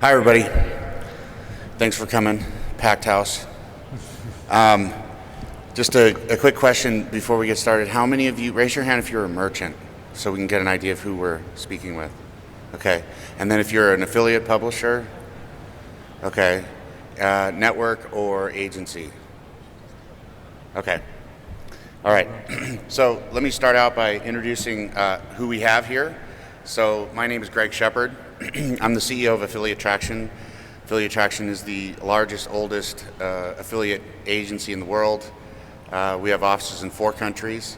Hi, everybody. Thanks for coming. Packed house. Just a quick question before we get started. How many of you, raise your hand if you're a merchant so we can get an idea of who we're speaking with. Okay. And then if you're an affiliate publisher, okay. Network or agency. Okay. All right. So let me start out by introducing who we have here. So my name is Greg Shepard. I'm the CEO of Affiliate Traction. Affiliate Traction is the largest, oldest affiliate agency in the world. We have offices in 4 countries,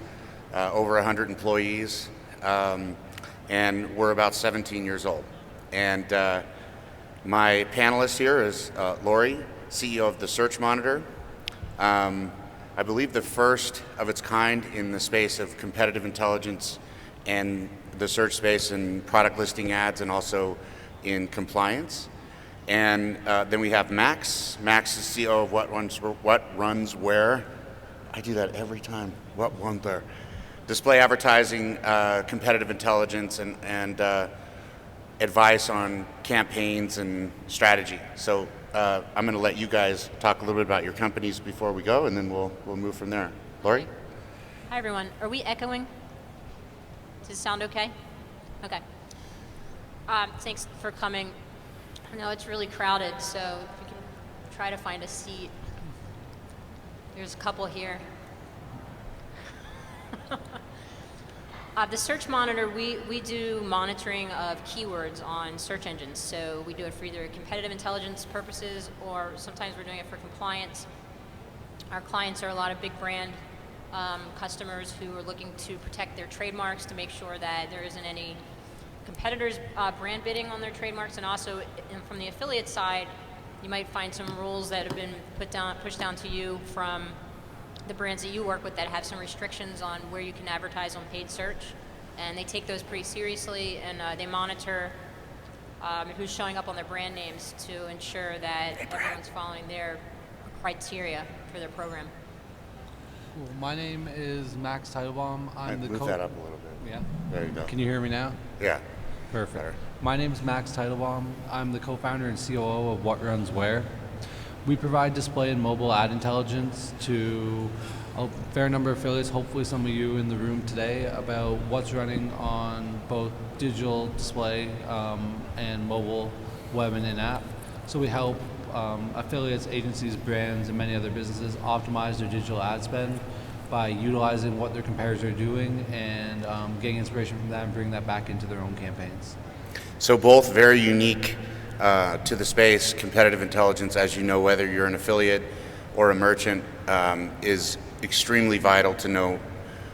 over 100 employees, and we're about 17 years old. And my panelist here is Lori, CEO of the Search Monitor. I believe the first of its kind in the space of competitive intelligence and the search space and product listing ads and also in compliance. And then we have Max. Max is CEO of WhatRunsWhere. I do that every time. WhatRunsWhere. Display advertising, competitive intelligence, and advice on campaigns and strategy. So I'm going to let you guys talk a little bit about your companies before we go, and then we'll move from there. Lori? Hi, everyone. Are we echoing? Does it sound okay? Okay. Thanks for coming. I know it's really crowded, so if you can try to find a seat. There's a couple here. The Search Monitor, we do monitoring of keywords on search engines. So we do it for either competitive intelligence purposes or sometimes we're doing it for compliance. Our clients are a lot of big brand customers who are looking to protect their trademarks to make sure that there isn't any competitors brand bidding on their trademarks. And also from the affiliate side, you might find some rules that have been pushed down to you from the brands that you work with that have some restrictions on where you can advertise on paid search, and they take those pretty seriously, and they monitor who's showing up on their brand names to ensure that everyone's following their criteria for their program. Cool. My name is Max Teitelbaum. Move that up a little bit. Yeah. There you go. Can you hear me now? Yeah. Perfect. Better. My name is Max Teitelbaum. I'm the co-founder and COO of WhatRunsWhere. We provide display and mobile ad intelligence to a fair number of affiliates, hopefully some of you in the room today, about what's running on both digital display and mobile, web, and in-app. So we help affiliates, agencies, brands, and many other businesses optimize their digital ad spend by utilizing what their competitors are doing and getting inspiration from that and bringing that back into their own campaigns. So both very unique to the space. Competitive intelligence, as you know, whether you're an affiliate or a merchant, is extremely vital to know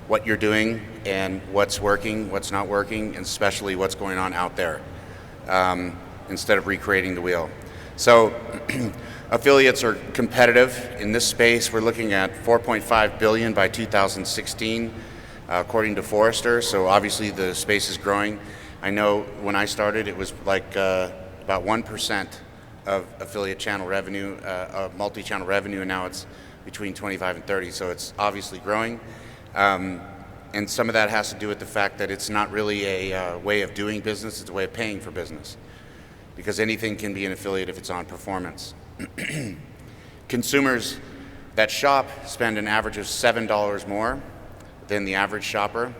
what you're doing and what's working, what's not working, and especially what's going on out there, instead of recreating the wheel. So affiliates are competitive. In this space, we're looking at $4.5 billion by 2016, according to Forrester. So obviously the space is growing. I know when I started, it was like about 1% of affiliate channel revenue, of multi-channel revenue, and now it's between 25 and 30. So it's obviously growing. And some of that has to do with the fact that it's not really a way of doing business, it's a way of paying for business. Because anything can be an affiliate if it's on performance. Consumers that shop spend an average of $7 more than the average shopper,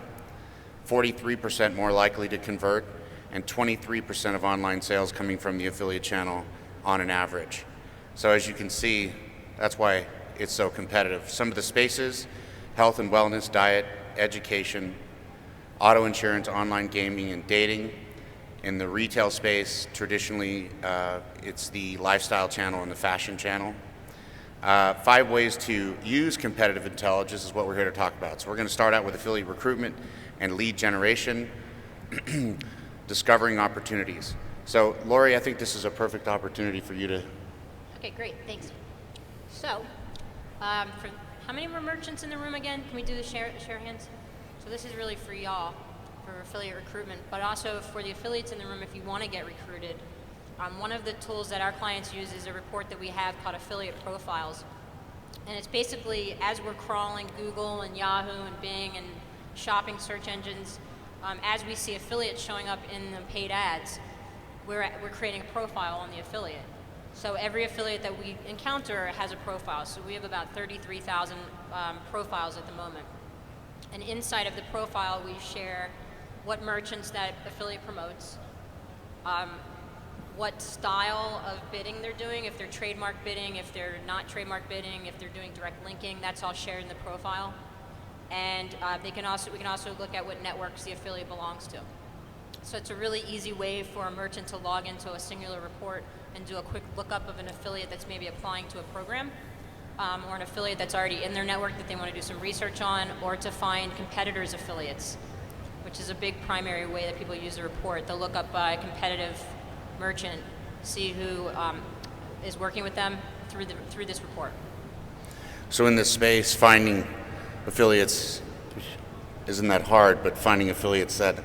43% more likely to convert, and 23% of online sales coming from the affiliate channel on an average. So as you can see, that's why it's so competitive. Some of the spaces: health and wellness, diet, education, auto insurance, online gaming, and dating. In the retail space, traditionally, it's the lifestyle channel and the fashion channel. 5 ways to use competitive intelligence is what we're here to talk about. So we're going to start out with affiliate recruitment and lead generation, discovering opportunities. So Lori, I think this is a perfect opportunity for you to... Okay, great, thanks. So, how many more merchants in the room again? Can we do the share hands? So this is really for y'all, for affiliate recruitment, but also for the affiliates in the room if you want to get recruited. One of the tools that our clients use is a report that we have called Affiliate Profiles. And it's basically, as we're crawling Google and Yahoo and Bing and shopping search engines, as we see affiliates showing up in the paid ads, we're creating a profile on the affiliate. So every affiliate that we encounter has a profile. So we have about 33,000 profiles at the moment. And inside of the profile, we share what merchants that affiliate promotes, what style of bidding they're doing, if they're trademark bidding, if they're not trademark bidding, if they're doing direct linking, that's all shared in the profile. And we can also look at what networks the affiliate belongs to. So it's a really easy way for a merchant to log into a singular report and do a quick lookup of an affiliate that's maybe applying to a program, or an affiliate that's already in their network that they want to do some research on, or to find competitors' affiliates, which is a big primary way that people use the report. They'll look up a competitive merchant, see who is working with them through this report. So in this space, finding affiliates isn't that hard, but finding affiliates that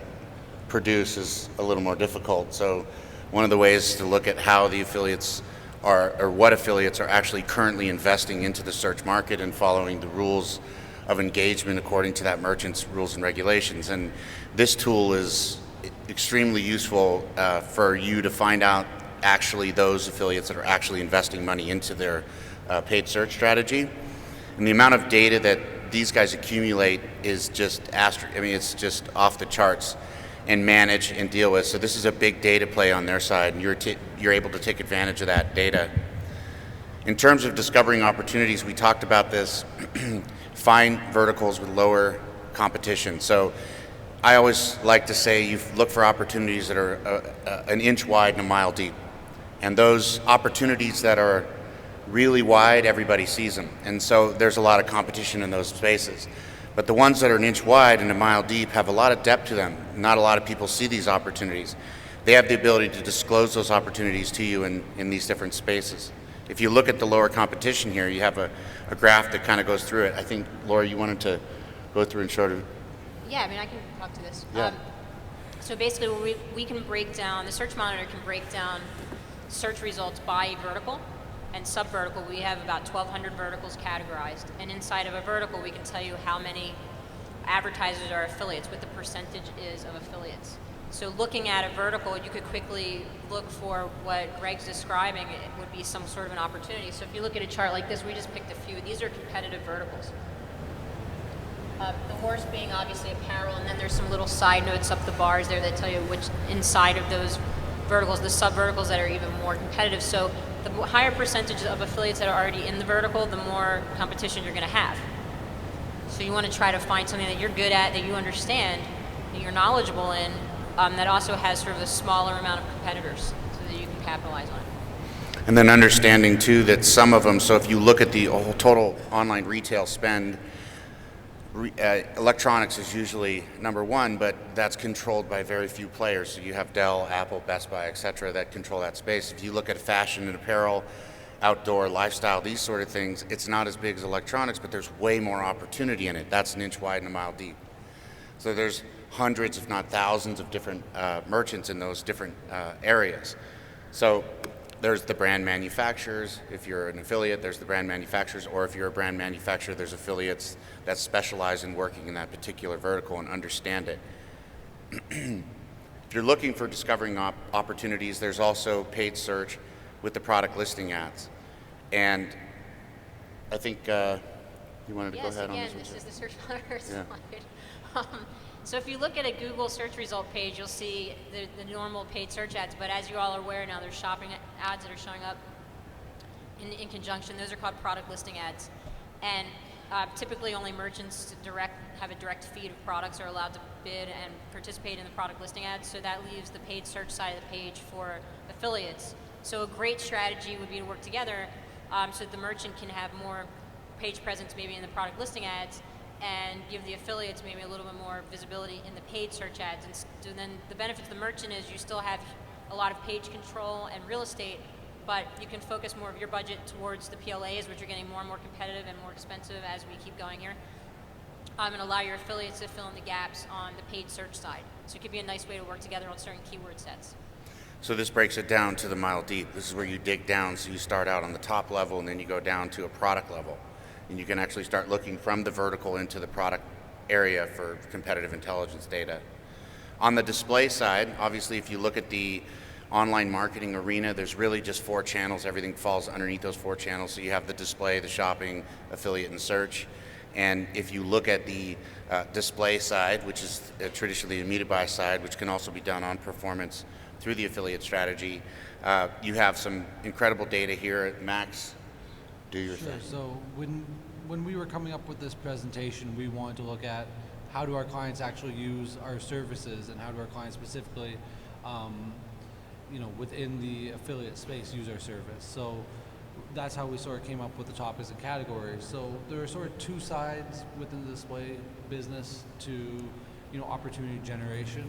produce is a little more difficult. So one of the ways to look at how the affiliates are, or what affiliates are actually currently investing into the search market and following the rules of engagement according to that merchant's rules and regulations. And this tool is extremely useful for you to find out actually those affiliates that are actually investing money into their paid search strategy. And the amount of data that these guys accumulate is just it's just off the charts, and manage and deal with. So this is a big data play on their side, and you're able to take advantage of that data. In terms of discovering opportunities, we talked about this, find verticals with lower competition. So I always like to say you look for opportunities that are an inch wide and a mile deep. And those opportunities that are really wide, everybody sees them. And so there's a lot of competition in those spaces. But the ones that are an inch wide and a mile deep have a lot of depth to them. Not a lot of people see these opportunities. They have the ability to disclose those opportunities to you in these different spaces. If you look at the lower competition here, you have a graph that kind of goes through it. I think, Laura, you wanted to go through and show it. Yeah, I mean, I can talk to this. Yeah. So basically, we can break down, the Search Monitor can break down search results by vertical and sub-vertical. We have about 1,200 verticals categorized. And inside of a vertical, we can tell you how many advertisers are affiliates, what the percentage is of affiliates. So looking at a vertical, you could quickly look for what Greg's describing. It would be some sort of an opportunity. So if you look at a chart like this, we just picked a few. These are competitive verticals. The worst being obviously apparel, and then there's some little side notes up the bars there that tell you which inside of those verticals, the sub-verticals that are even more competitive. So the higher percentage of affiliates that are already in the vertical, the more competition you're going to have. So you want to try to find something that you're good at, that you understand, that you're knowledgeable in, that also has sort of a smaller amount of competitors so that you can capitalize on it. And then understanding too that some of them, so if you look at the whole total online retail spend, electronics is usually number one, but that's controlled by very few players. So you have Dell, Apple, Best Buy, et cetera, that control that space. If you look at fashion and apparel, outdoor, lifestyle, these sort of things, it's not as big as electronics, but there's way more opportunity in it. That's an inch wide and a mile deep. So there's hundreds, if not thousands, of different merchants in those different areas. So there's the brand manufacturers. If you're an affiliate, there's the brand manufacturers, or if you're a brand manufacturer, there's affiliates that specialize in working in that particular vertical and understand it. If you're looking for discovering opportunities, there's also paid search with the product listing ads. And I think you wanted to go ahead on this one. Yes, again, this is the Search Monitor Yeah. slide. So if you look at a Google search result page, you'll see the normal paid search ads, but as you all are aware now, there's shopping ads that are showing up in conjunction. Those are called product listing ads. And typically only merchants have a direct feed of products are allowed to bid and participate in the product listing ads, so that leaves the paid search side of the page for affiliates. So a great strategy would be to work together so that the merchant can have more page presence maybe in the product listing ads, and give the affiliates maybe a little bit more visibility in the paid search ads. And so then the benefit to the merchant is you still have a lot of page control and real estate, but you can focus more of your budget towards the PLAs, which are getting more and more competitive and more expensive as we keep going here, and allow your affiliates to fill in the gaps on the paid search side. So it could be a nice way to work together on certain keyword sets. So this breaks it down to the mile deep. This is where you dig down, so you start out on the top level and then you go down to a product level. And you can actually start looking from the vertical into the product area for competitive intelligence data. On the display side, obviously if you look at the online marketing arena, there's really just 4 channels. Everything falls underneath those 4 channels. So you have the display, the shopping, affiliate, and search. And if you look at the display side, which is traditionally the media buy side, which can also be done on performance through the affiliate strategy, you have some incredible data here. Max, do your thing. So when we were coming up with this presentation, we wanted to look at how do our clients actually use our services, and how do our clients specifically, within the affiliate space, use our service. So that's how we sort of came up with the topics and categories. So there are sort of 2 sides within the display business to, opportunity generation.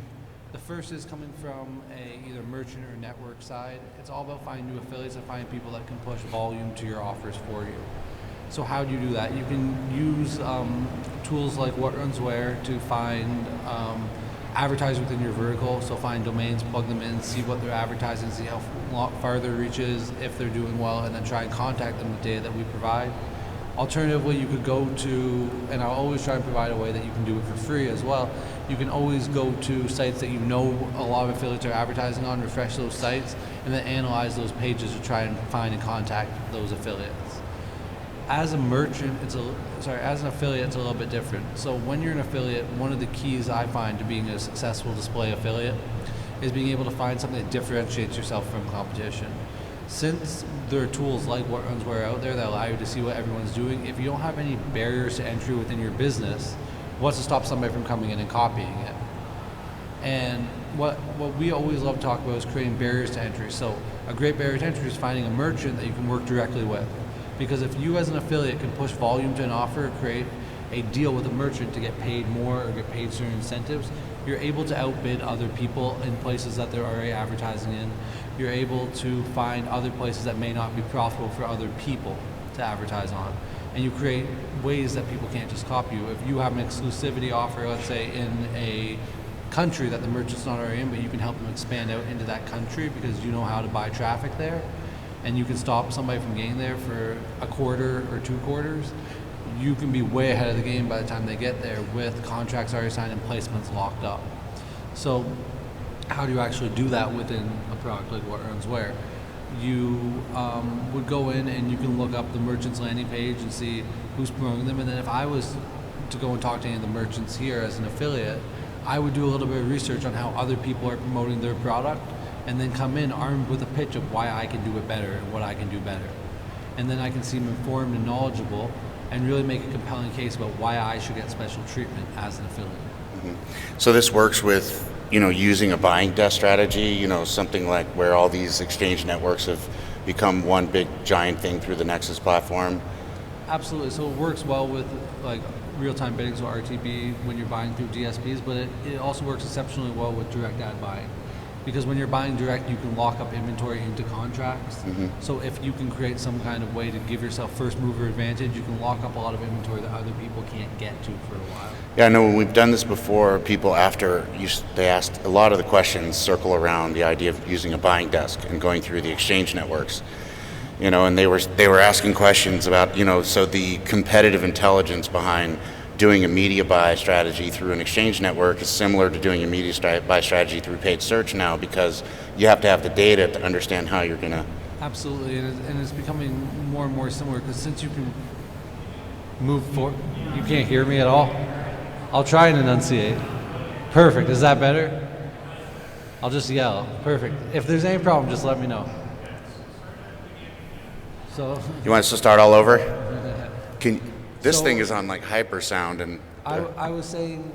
The first is coming from a either merchant or network side. It's all about finding new affiliates and finding people that can push volume to your offers for you. So how do you do that? You can use tools like WhatRunsWhere to find advertise within your vertical. So find domains, plug them in, see what they're advertising, see how far their reach is, if they're doing well, and then try and contact them with data that we provide. Alternatively, you could go to, and I'll always try and provide a way that you can do it for free as well. You can always go to sites that a lot of affiliates are advertising on, refresh those sites, and then analyze those pages to try and find and contact those affiliates. As a merchant, as an affiliate, it's a little bit different. So when you're an affiliate, one of the keys I find to being a successful display affiliate is being able to find something that differentiates yourself from competition. Since there are tools like WhatRunsWhere out there that allow you to see what everyone's doing, if you don't have any barriers to entry within your business, what's to stop somebody from coming in and copying it? And what we always love to talk about is creating barriers to entry. So a great barrier to entry is finding a merchant that you can work directly with. Because if you as an affiliate can push volume to an offer, create a deal with a merchant to get paid more or get paid certain incentives, you're able to outbid other people in places that they're already advertising in. You're able to find other places that may not be profitable for other people to advertise on. And you create ways that people can't just copy you. If you have an exclusivity offer, let's say in a country that the merchant's not already in, but you can help them expand out into that country because you know how to buy traffic there, and you can stop somebody from getting there for a quarter or 2 quarters, you can be way ahead of the game by the time they get there with contracts already signed and placements locked up. So how do you actually do that within a product like WhatRunsWhere? You would go in and you can look up the merchant's landing page and see who's promoting them, and then if I was to go and talk to any of the merchants here as an affiliate, I would do a little bit of research on how other people are promoting their product, and then come in armed with a pitch of why I can do it better and what I can do better. And then I can seem informed and knowledgeable and really make a compelling case about why I should get special treatment as an affiliate. Mm-hmm. So this works with, using a buying desk strategy, something like where all these exchange networks have become one big giant thing through the Nexus platform. Absolutely. So it works well with like real-time bidding, so RTB, when you're buying through DSPs, but it also works exceptionally well with direct ad buying. Because when you're buying direct, you can lock up inventory into contracts. Mm-hmm. So if you can create some kind of way to give yourself first mover advantage, you can lock up a lot of inventory that other people can't get to for a while. Yeah, I know when we've done this before, people they asked a lot of the questions circle around the idea of using a buying desk and going through the exchange networks. And they were asking questions about, so the competitive intelligence behind doing a media buy strategy through an exchange network is similar to doing a media buy strategy through paid search now, because you have to have the data to understand how you're going to... Absolutely, and it's becoming more and more similar, because since you can move forward... You can't hear me at all? I'll try and enunciate. Perfect, is that better? I'll just yell. Perfect. If there's any problem, just let me know. So... You want us to start all over? This thing is on like hypersound, and I was saying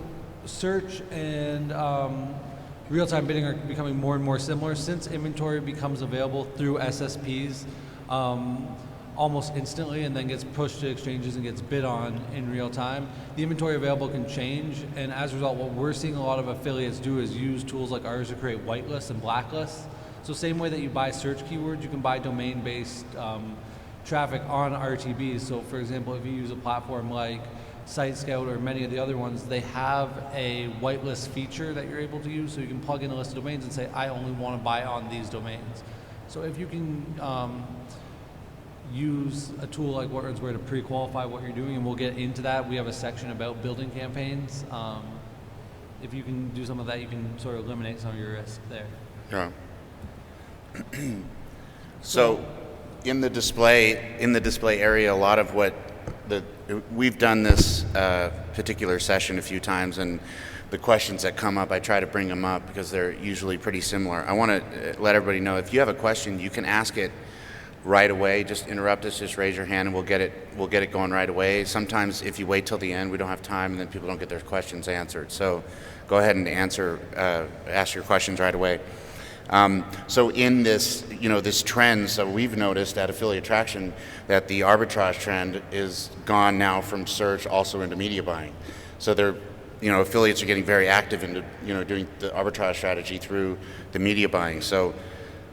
search and real-time bidding are becoming more and more similar since inventory becomes available through SSPs almost instantly and then gets pushed to exchanges and gets bid on in real time. The inventory available can change, and as a result, what we're seeing a lot of affiliates do is use tools like ours to create whitelists and blacklists. So same way that you buy search keywords, you can buy domain-based traffic on RTBs. So for example, if you use a platform like SiteScout or many of the other ones, they have a whitelist feature that you're able to use, so you can plug in a list of domains and say, I only want to buy on these domains. So if you can use a tool like WhatRunsWhere to pre-qualify what you're doing, and we'll get into that. We have a section about building campaigns. If you can do some of that, you can sort of eliminate some of your risk there. Yeah. So in the display area, a lot of what we've done this particular session a few times, and the questions that come up, I try to bring them up because they're usually pretty similar. I want to let everybody know, if you have a question, you can ask it right away. Just interrupt us, just raise your hand, and we'll get it going right away. Sometimes if you wait till the end, we don't have time, and then people don't get their questions answered. So go ahead and ask your questions right away. So in this, this trend, so we've noticed at Affiliate Traction that the arbitrage trend is gone now from search also into media buying. So affiliates are getting very active into, doing the arbitrage strategy through the media buying. So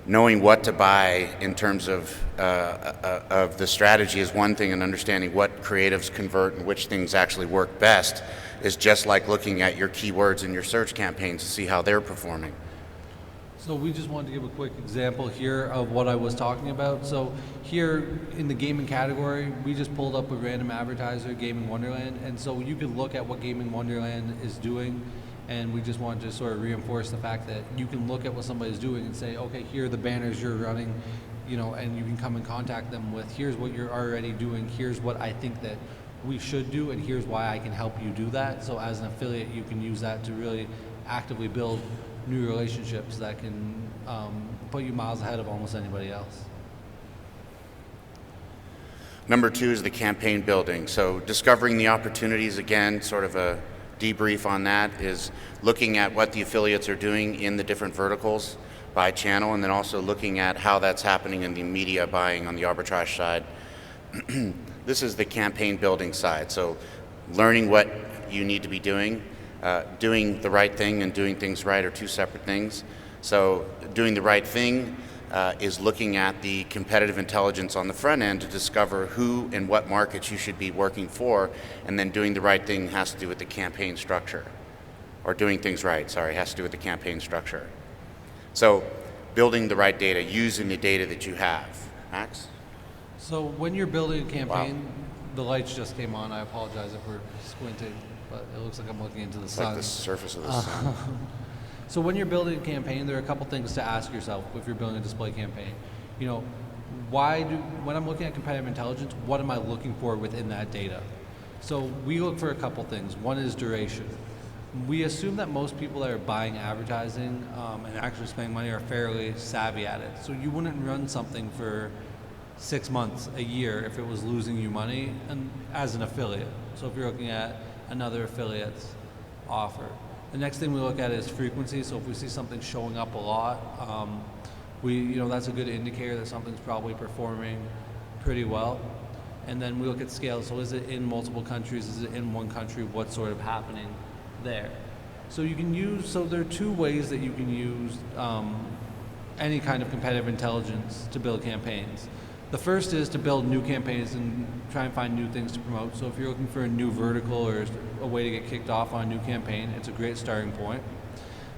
knowing what to buy in terms of the strategy is one thing, and understanding what creatives convert and which things actually work best is just like looking at your keywords in your search campaigns to see how they're performing. So we just wanted to give a quick example here of what I was talking about. So here in the gaming category, we just pulled up a random advertiser, Gaming Wonderland, and so you could look at what Gaming Wonderland is doing, and we just wanted to sort of reinforce the fact that you can look at what somebody's doing and say, okay, here are the banners you're running, and you can come and contact them with, here's what you're already doing, here's what I think that we should do, and here's why I can help you do that. So as an affiliate, you can use that to really actively build new relationships that can put you miles ahead of almost anybody else. Number 2 is the campaign building. So discovering the opportunities, again, sort of a debrief on that, is looking at what the affiliates are doing in the different verticals by channel, and then also looking at how that's happening in the media buying on the arbitrage side. This is the campaign building side. So learning what you need to be doing. Doing the right thing and doing things right are two separate things. So doing the right thing is looking at the competitive intelligence on the front end to discover who and what markets you should be working for, and then doing the right thing has to do with the campaign structure. Or doing things right, has to do with the campaign structure. So building the right data, using the data that you have. Max? So when you're building a campaign, The lights just came on. I apologize if we're squinting, but it looks like I'm looking into the sun. Like the surface of the sun. So when you're building a campaign, there are a couple things to ask yourself if you're building a display campaign. When I'm looking at competitive intelligence, what am I looking for within that data? So we look for a couple things. One is duration. We assume that most people that are buying advertising and actually spending money are fairly savvy at it. So you wouldn't run something for 6 months, a year, if it was losing you money, and as an affiliate. So if you're looking at another affiliate's offer. The next thing we look at is frequency. So if we see something showing up a lot, that's a good indicator that something's probably performing pretty well. And then we look at scale. So is it in multiple countries? Is it in one country? What's sort of happening there? So there are two ways that you can use any kind of competitive intelligence to build campaigns. The first is to build new campaigns and try and find new things to promote. So if you're looking for a new vertical or a way to get kicked off on a new campaign, it's a great starting point.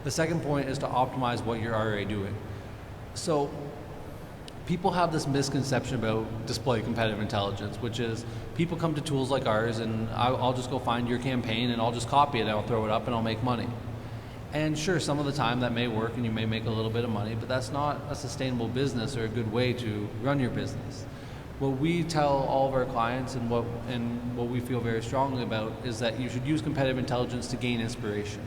The second point is to optimize what you're already doing. So people have this misconception about display competitive intelligence, which is people come to tools like ours and I'll just go find your campaign and I'll just copy it and I'll throw it up and I'll make money. And sure, some of the time that may work and you may make a little bit of money, but that's not a sustainable business or a good way to run your business. What we tell all of our clients and what we feel very strongly about is that you should use competitive intelligence to gain inspiration.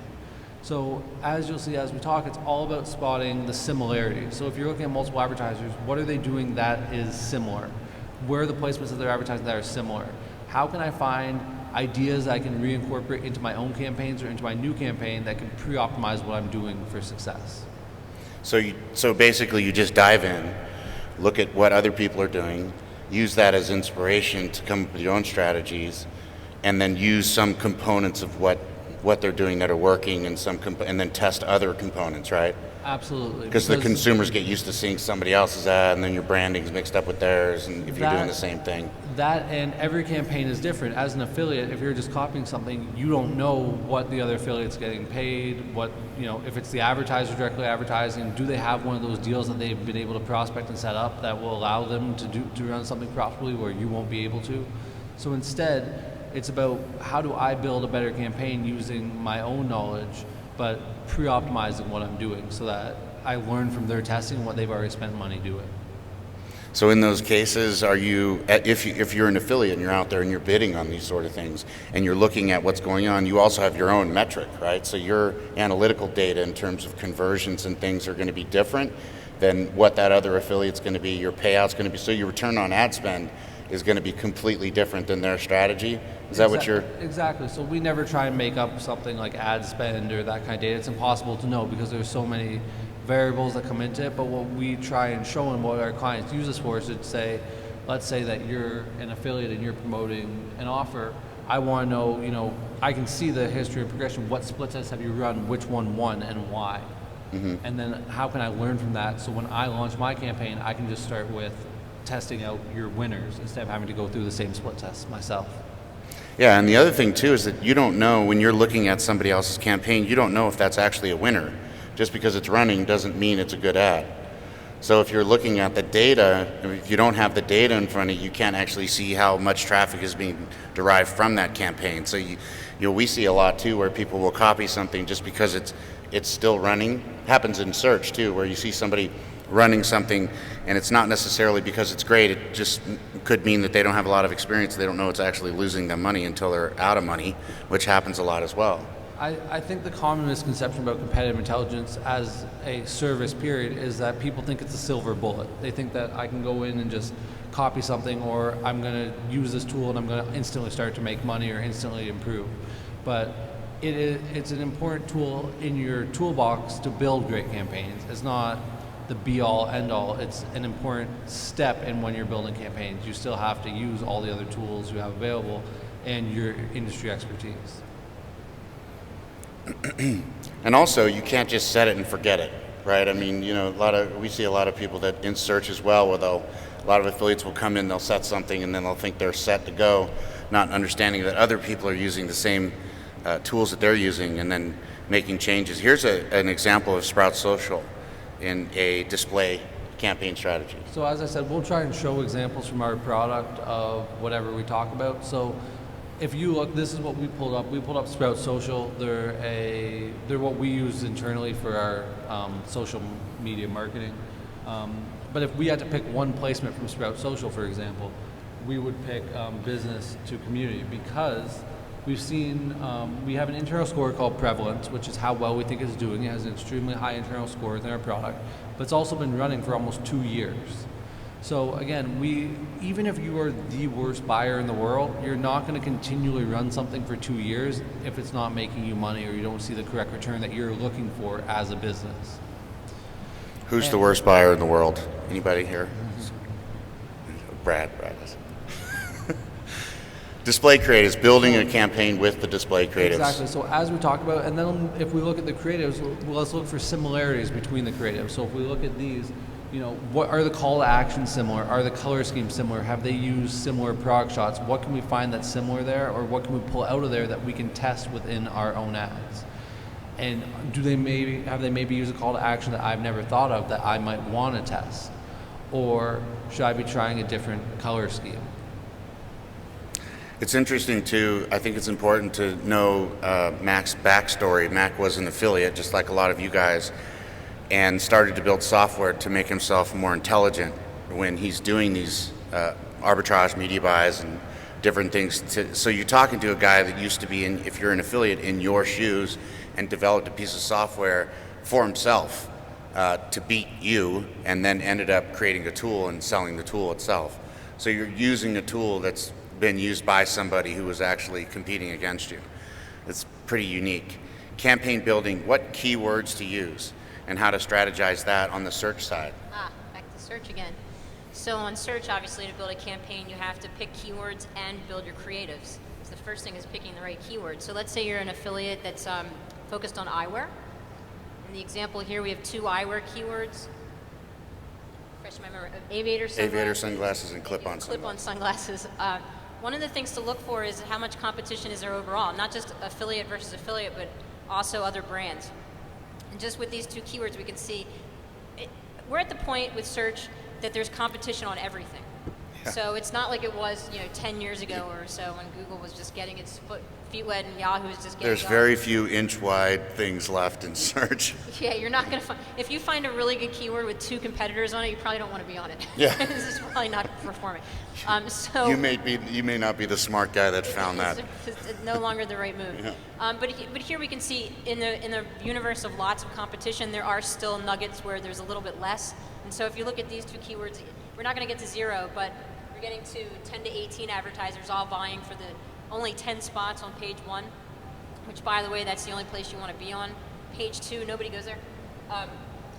So as you'll see as we talk, it's all about spotting the similarities. So if you're looking at multiple advertisers, what are they doing that is similar? Where are the placements of their advertising that are similar? How can I find ideas I can reincorporate into my own campaigns or into my new campaign that can pre-optimize what I'm doing for success? So basically you just dive in, look at what other people are doing, use that as inspiration to come up with your own strategies, and then use some components of what they're doing that are working and and then test other components, right? Absolutely. Because the consumers get used to seeing somebody else's ad, and then your branding's mixed up with theirs, and if you're doing the same thing. That and every campaign is different. As an affiliate, if you're just copying something, you don't know what the other affiliate's getting paid, if it's the advertiser directly advertising, do they have one of those deals that they've been able to prospect and set up that will allow them to run something profitably where you won't be able to? So instead, it's about how do I build a better campaign using my own knowledge, but pre-optimizing what I'm doing so that I learn from their testing what they've already spent money doing. So in those cases, are you, if you're an affiliate and you're out there and you're bidding on these sort of things and you're looking at what's going on, you also have your own metric, right? So your analytical data in terms of conversions and things are going to be different than what that other affiliate's going to be. Your payout's going to be, so your return on ad spend is going to be completely different than their strategy. Is that what you're? Exactly. So we never try and make up something like ad spend or that kind of data. It's impossible to know because there's so many variables that come into it. But what we try and show and what our clients use this for is to say, let's say that you're an affiliate and you're promoting an offer. I want to know, I can see the history and progression. What split tests have you run? Which one won and why? Mm-hmm. And then how can I learn from that? So when I launch my campaign, I can just start with testing out your winners instead of having to go through the same split tests myself. Yeah, and the other thing too is that you don't know when you're looking at somebody else's campaign, you don't know if that's actually a winner. Just because it's running doesn't mean it's a good ad. So if you're looking at the data, if you don't have the data in front of you, you can't actually see how much traffic is being derived from that campaign. So we see a lot too where people will copy something just because it's still running. Happens in search too, where you see somebody running something and it's not necessarily because it's great. It just could mean that they don't have a lot of experience. They don't know it's actually losing them money until they're out of money, which happens a lot as well. I think the common misconception about competitive intelligence as a service period is that people think it's a silver bullet. They think that I can go in and just copy something, or I'm going to use this tool and I'm going to instantly start to make money or instantly improve. But it's an important tool in your toolbox to build great campaigns. It's not the be-all, end-all. It's an important step in when you're building campaigns. You still have to use all the other tools you have available and your industry expertise. And also, you can't just set it and forget it, right? I mean, we see a lot of people that in search as well, where a lot of affiliates will come in, they'll set something, and then they'll think they're set to go, not understanding that other people are using the same tools that they're using and then making changes. Here's an example of Sprout Social in a display campaign strategy. So as I said, we'll try and show examples from our product of whatever we talk about. So if you look, this is what we pulled up. We pulled up Sprout Social. They're what we use internally for our social media marketing. But if we had to pick one placement from Sprout Social, for example, we would pick business to community, because we've seen, we have an internal score called prevalence, which is how well we think it's doing. It has an extremely high internal score within our product, but it's also been running for almost 2 years. So again, even if you are the worst buyer in the world, you're not going to continually run something for 2 years if it's not making you money or you don't see the correct return that you're looking for as a business. Who's the worst buyer in the world? Anybody here? Brad is. Display creatives, building a campaign with the display creatives. Exactly. So as we talked about, and then if we look at the creatives, let's look for similarities between the creatives. So if we look at these, what are the call to action similar? Are the color schemes similar? Have they used similar product shots? What can we find that's similar there, or what can we pull out of there that we can test within our own ads? And have they maybe used a call to action that I've never thought of that I might want to test? Or should I be trying a different color scheme? It's interesting too. I think it's important to know Mac's backstory. Mac was an affiliate, just like a lot of you guys, and started to build software to make himself more intelligent when he's doing these arbitrage media buys and different things. So you're talking to a guy that used to be in, if you're an affiliate, in your shoes, and developed a piece of software for himself to beat you, and then ended up creating a tool and selling the tool itself. So you're using a tool that's been used by somebody who was actually competing against you. It's pretty unique. Campaign building, what keywords to use and how to strategize that on the search side. Back to search again. So on search, obviously, to build a campaign, you have to pick keywords and build your creatives. So the first thing is picking the right keywords. So let's say you're an affiliate that's focused on eyewear. In the example here, we have 2 eyewear keywords. Refresh my memory. Aviator sunglasses and clip-on sunglasses. Clip-on sunglasses. One of the things to look for is how much competition is there overall, not just affiliate versus affiliate, but also other brands. And just with these 2 keywords, we can see we're at the point with search that there's competition on everything. So it's not like it was, 10 years ago or so when Google was just getting its feet wet and Yahoo was just getting There's going. very few inch-wide things left in search. Yeah, you're not going to find, if you find a really good keyword with 2 competitors on it, you probably don't want to be on it. Yeah. This is probably not performing. So You may not be the smart guy that found that. It's no longer the right move. Yeah. But here we can see in the universe of lots of competition, there are still nuggets where there's a little bit less. And so if you look at these 2 keywords, we're not going to get to 0, but we're getting to 10 to 18 advertisers all vying for the only 10 spots on page 1, which, by the way, that's the only place you want to be on. Page 2, nobody goes there.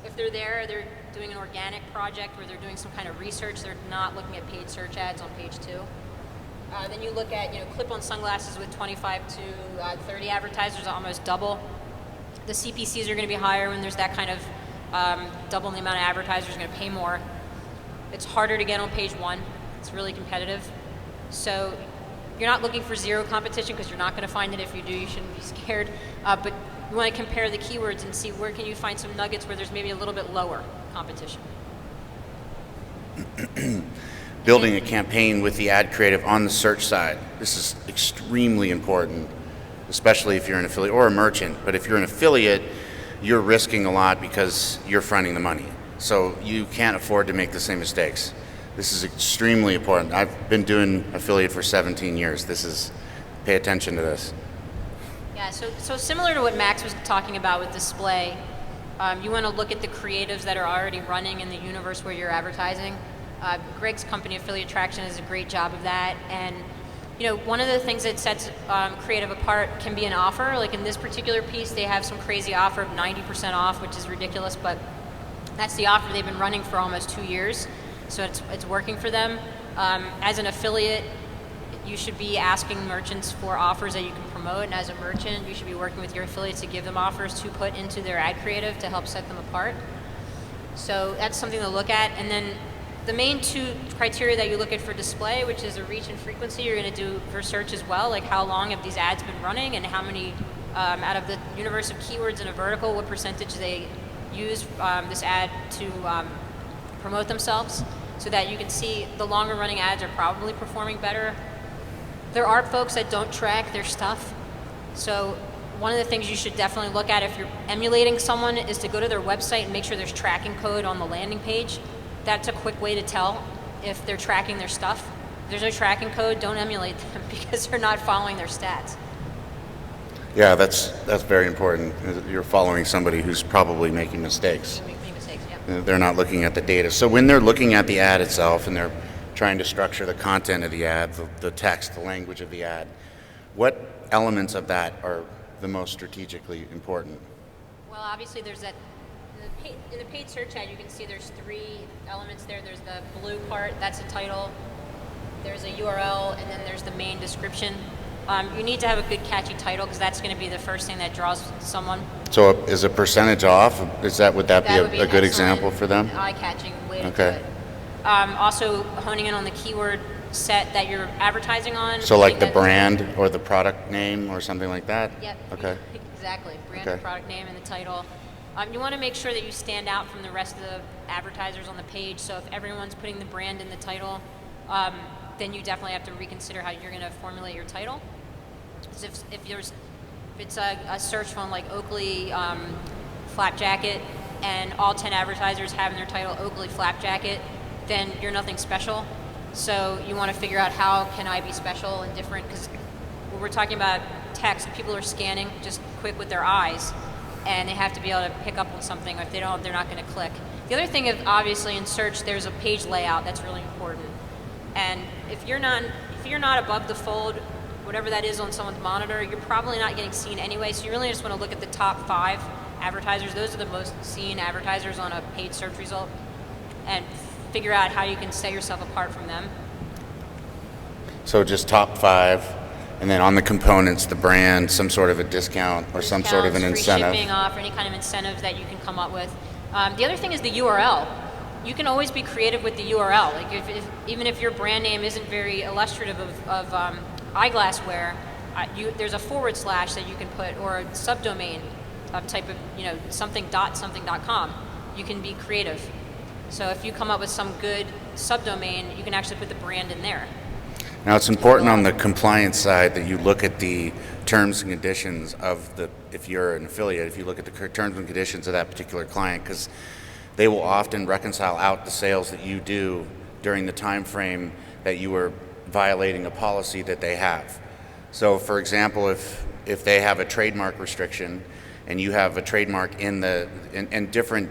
If they're there, they're doing an organic project where they're doing some kind of research. They're not looking at paid search ads on page 2. Then you look at, clip-on sunglasses with 25 to 30 advertisers, almost double. The CPCs are going to be higher when there's that kind of double the amount of advertisers going to pay more. It's harder to get on page 1. It's really competitive. So you're not looking for 0 competition because you're not going to find it. If you do, you shouldn't be scared. But you want to compare the keywords and see where can you find some nuggets where there's maybe a little bit lower competition. Building a campaign with the ad creative on the search side. This is extremely important, especially if you're an affiliate or a merchant. But if you're an affiliate, you're risking a lot because you're fronting the money. So you can't afford to make the same mistakes. This is extremely important. I've been doing affiliate for 17 years. Pay attention to this. Yeah, so similar to what Max was talking about with display, you want to look at the creatives that are already running in the universe where you're advertising. Greg's company, Affiliate Traction, does a great job of that. And one of the things that sets creative apart can be an offer. Like in this particular piece, they have some crazy offer of 90% off, which is ridiculous, but that's the offer they've been running for almost 2 years. So it's working for them. As an affiliate, you should be asking merchants for offers that you can promote, and as a merchant, you should be working with your affiliates to give them offers to put into their ad creative to help set them apart. So that's something to look at. And then the main 2 criteria that you look at for display, which is a reach and frequency, you're going to do for search as well, like how long have these ads been running and how many, out of the universe of keywords in a vertical, what percentage they use this ad to promote themselves, so that you can see the longer running ads are probably performing better. There are folks that don't track their stuff. So one of the things you should definitely look at if you're emulating someone is to go to their website and make sure there's tracking code on the landing page. That's a quick way to tell if they're tracking their stuff. If there's no tracking code, don't emulate them because they're not following their stats. Yeah, that's very important. You're following somebody who's probably making mistakes. They make mistakes, yeah. They're not looking at the data. So when they're looking at the ad itself and they're trying to structure the content of the ad, the text, the language of the ad, what elements of that are the most strategically important? Well, obviously there's that, in the paid search ad you can see there's 3 elements there. There's the blue part, that's the title, there's a URL, and then there's the main description. You need to have a good catchy title because that's going to be the first thing that draws someone. So is a percentage off? Would that be a good example for them? Eye-catching way to Okay. do it. Also honing in on the keyword set that you're advertising on. So like the brand or the product name or something like that? Yep. Okay. Exactly. Brand Okay. and product name and the title. You want to make sure that you stand out from the rest of the advertisers on the page. So if everyone's putting the brand in the title, then you definitely have to reconsider how you're going to formulate your title. Because if it's a search phone like Oakley flap jacket and all 10 advertisers have in their title Oakley flap jacket, then you're nothing special. So you want to figure out how can I be special and different, because when we're talking about text, people are scanning just quick with their eyes and they have to be able to pick up on something, or if they don't, they're not going to click. The other thing is, obviously in search there's a page layout that's really important, and if you're not above the fold, whatever that is on someone's monitor, you're probably not getting seen anyway. So you really just want to look at the top 5 advertisers. Those are the most seen advertisers on a paid search result, and figure out how you can set yourself apart from them. So just top 5, and then on the components, the brand, some sort of a discount or some sort of an incentive. Free shipping off, or any kind of incentive that you can come up with. The other thing is the URL. You can always be creative with the URL. Like even if your brand name isn't very illustrative of eyeglassware, there's a / that you can put, or a subdomain type of something.com. You can be creative. So if you come up with some good subdomain, you can actually put the brand in there. Now, it's important on the compliance side that you look at the terms and conditions of if you're an affiliate, if you look at the terms and conditions of that particular client, because they will often reconcile out the sales that you do during the time frame that you were violating a policy that they have. So, for example, if they have a trademark restriction and you have a trademark and different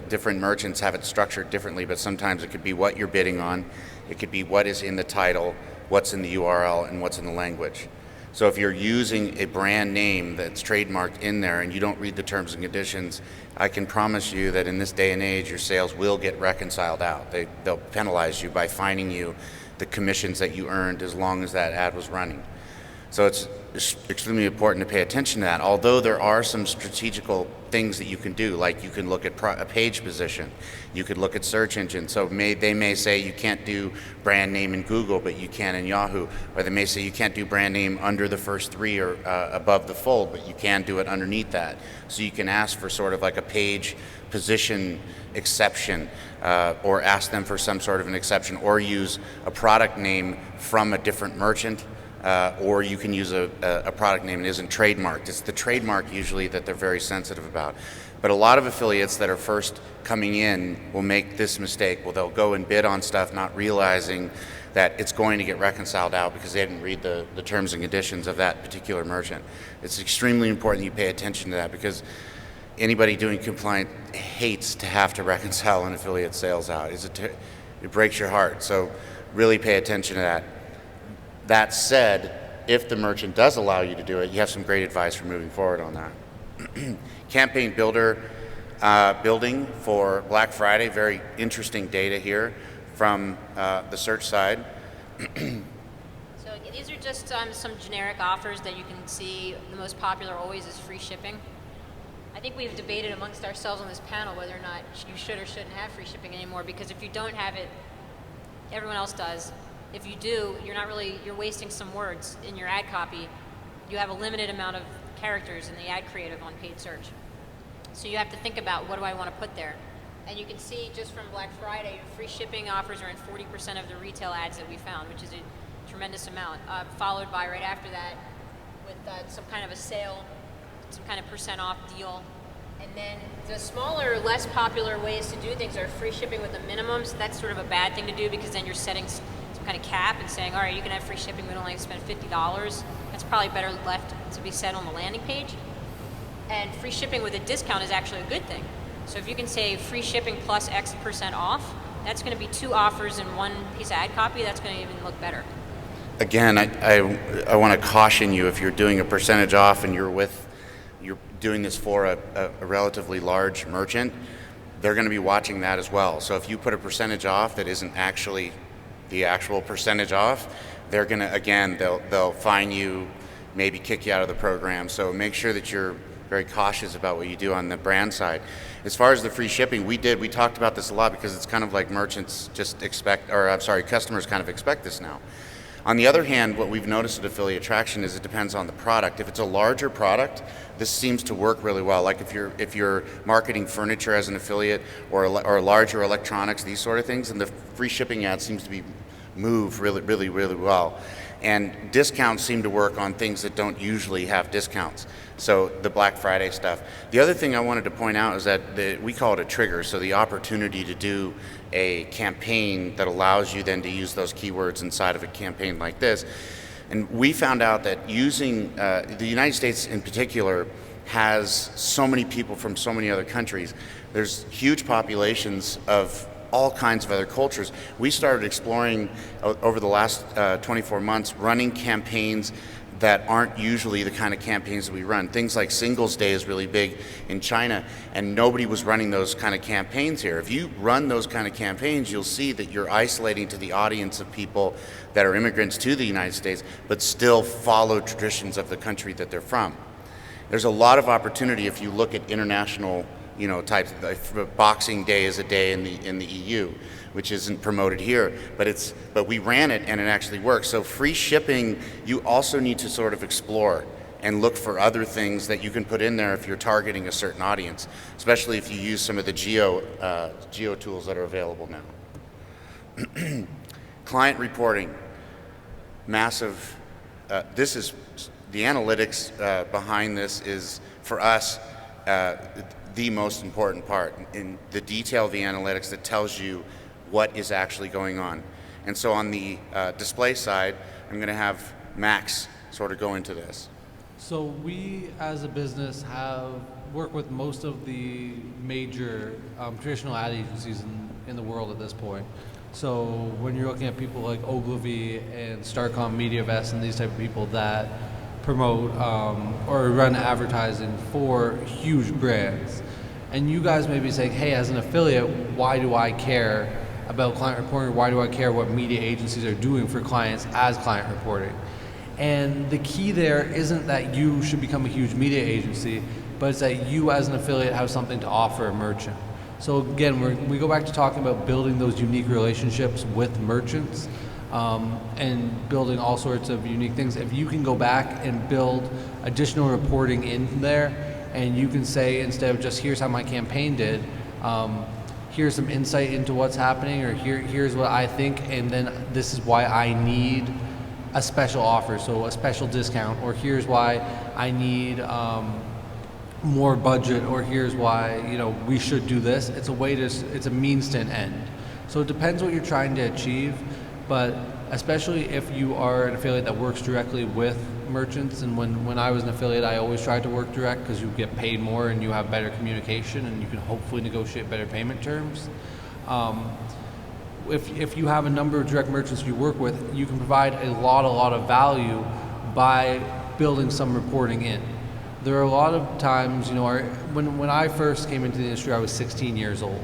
different merchants have it structured differently, but sometimes it could be what you're bidding on, it could be what is in the title, what's in the URL, and what's in the language. So if you're using a brand name that's trademarked in there and you don't read the terms and conditions, I can promise you that in this day and age, your sales will get reconciled out. They'll penalize you by fining you the commissions that you earned as long as that ad was running. So it's extremely important to pay attention to that. Although there are some strategical things that you can do, like you can look at a page position, you could look at search engine. So they may say you can't do brand name in Google, but you can in Yahoo. Or they may say you can't do brand name under the first three or above the fold, but you can do it underneath that. So you can ask for sort of like a page position exception, or ask them for some sort of an exception, or use a product name from a different merchant. Or you can use a product name that isn't trademarked. It's the trademark usually that they're very sensitive about. But a lot of affiliates that are first coming in will make this mistake. Well, they'll go and bid on stuff not realizing that it's going to get reconciled out because they didn't read the terms and conditions of that particular merchant. It's extremely important that you pay attention to that, because anybody doing compliance hates to have to reconcile an affiliate sales out. It breaks your heart. So really pay attention to that. That said, if the merchant does allow you to do it, you have some great advice for moving forward on that. Campaign builder building for Black Friday, very interesting data here from the search side. So these are just some generic offers that you can see. The most popular always is free shipping. I think we've debated amongst ourselves on this panel whether or not you should or shouldn't have free shipping anymore, because if you don't have it, everyone else does. If you do, you're wasting some words in your ad copy. You have a limited amount of characters in the ad creative on paid search. So you have to think about, what do I want to put there? And you can see just from Black Friday, free shipping offers are in 40% of the retail ads that we found, which is a tremendous amount, followed by right after that with some kind of a sale, some kind of % off deal. And then the smaller, less popular ways to do things are free shipping with the minimums. That's sort of a bad thing to do, because then you're setting some kind of cap and saying, all right, you can have free shipping, but only spend $50. That's probably better left to be said on the landing page. And free shipping with a discount is actually a good thing. So if you can say free shipping plus X % off, that's going to be 2 offers in one piece of ad copy. That's going to even look better. Again, I want to caution you, if you're doing a percentage off and you're doing this for a relatively large merchant, they're going to be watching that as well. So if you put a percentage off that isn't actually the actual percentage off, they're going to, again, they'll fine you, maybe kick you out of the program. So make sure that you're very cautious about what you do on the brand side. As far as the free shipping, we talked about this a lot, because it's kind of like merchants customers kind of expect this now. On the other hand, what we've noticed at Affiliate Traction is it depends on the product. If it's a larger product, this seems to work really well. Like if you're marketing furniture as an affiliate, or larger electronics, these sort of things, and the free shipping ad seems to move really, really, really well. And discounts seem to work on things that don't usually have discounts. So the Black Friday stuff. The other thing I wanted to point out is that we call it a trigger. So the opportunity to do a campaign that allows you then to use those keywords inside of a campaign like this. And we found out that using, the United States in particular has so many people from so many other countries. There's huge populations of all kinds of other cultures. We started exploring over the last 24 months, running campaigns that aren't usually the kind of campaigns that we run. Things like Singles Day is really big in China, and nobody was running those kind of campaigns here. If you run those kind of campaigns, you'll see that you're isolating to the audience of people that are immigrants to the United States, but still follow traditions of the country that they're from. There's a lot of opportunity if you look at international types. Boxing Day is a day in the EU, which isn't promoted here, but we ran it and it actually works. So free shipping, you also need to sort of explore and look for other things that you can put in there if you're targeting a certain audience, especially if you use some of the geo tools that are available now. Client reporting, massive. This is the analytics behind this is for us the most important part in the detail of the analytics that tells you what is actually going on. And so on the display side, I'm going to have Max sort of go into this. So we, as a business, have worked with most of the major traditional ad agencies in the world at this point. So when you're looking at people like Ogilvy and Starcom MediaVest and these type of people that promote or run advertising for huge brands, and you guys may be saying, hey, as an affiliate, why do I care about client reporting? Why do I care what media agencies are doing for clients as client reporting? And the key there isn't that you should become a huge media agency, but it's that you as an affiliate have something to offer a merchant. So again, we go back to talking about building those unique relationships with merchants and building all sorts of unique things. If you can go back and build additional reporting in there, and you can say, instead of just here's how my campaign did, here's some insight into what's happening, or here's what I think, and then this is why I need a special offer, so a special discount, or here's why I need more budget, or here's why we should do this. It's a means to an end. So it depends what you're trying to achieve, but especially if you are an affiliate that works directly with merchants, and when I was an affiliate, I always tried to work direct because you get paid more and you have better communication and you can hopefully negotiate better payment terms. If you have a number of direct merchants you work with, you can provide a lot of value by building some reporting in. There are a lot of times, when I first came into the industry, I was 16 years old.